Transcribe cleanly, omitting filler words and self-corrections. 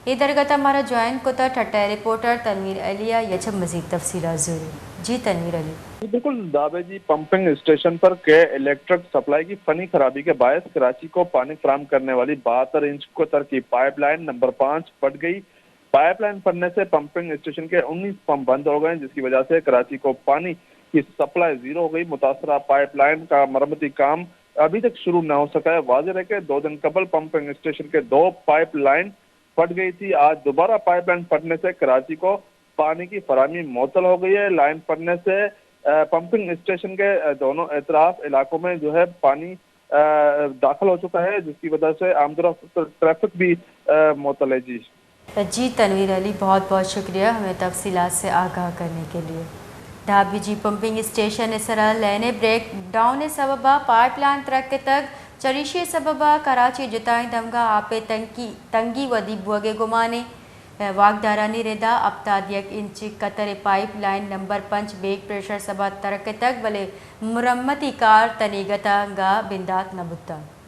ये दरगत हमारा ज्वाइन कोता ठट्टा रिपोर्टर तनवीर अलिया यचम मजीद तफसीलात ज़रूर। जी तनवीर अली। बिल्कुल दावे जी, पंपिंग स्टेशन पर के इलेक्ट्रिक सप्लाई की फनी खराबी के बायस कराची को पानी फराहम करने वाली 72 इंच कोतर की पाइपलाइन नंबर 5 फट गई। पाइपलाइन फटने से पंपिंग स्टेशन के 19 पंप बंद हो गए, जिसकी वजह से कराची को पानी की सप्लाई जीरो हो गई। मुतासरा पाइपलाइन का मरम्मती काम अभी तक शुरू न हो सका है। वाज़ेह है कि 2 दिन कबल पंपिंग स्टेशन के 2 पाइपलाइन फट गई थी। आज दोबारा पाइपलाइन फटने से कराची को पानी की फराहमी मुअत्तल हो गई है। लाइन फटने से पंपिंग स्टेशन के दोनों एतराफ इलाकों में जो है पानी दाखिल हो चुका है, जिसकी वजह से आमदोरफ्त ट्रैफिक भी मुअत्तल है। जी तनवीर अली, बहुत बहुत शुक्रिया हमें तफसीलात से आगाह करने के लिए। ढाबी जी पंपिंग स्टेशन इसरा लेने ब्रेक डाउन सबबा पाइपलाइन तरक्के तक चरिशे सबबा कराची जुताई दमगा आपे तंगी वदी बुगे गुमाने वागदारानी रेदा अब्ताद 1 इंच कतर पाइप लाइन नंबर 5 बेग प्रेशर सबा तरक्के तक भले मुरम्मती कार तनीगता गा बिंदात नबुत्ता।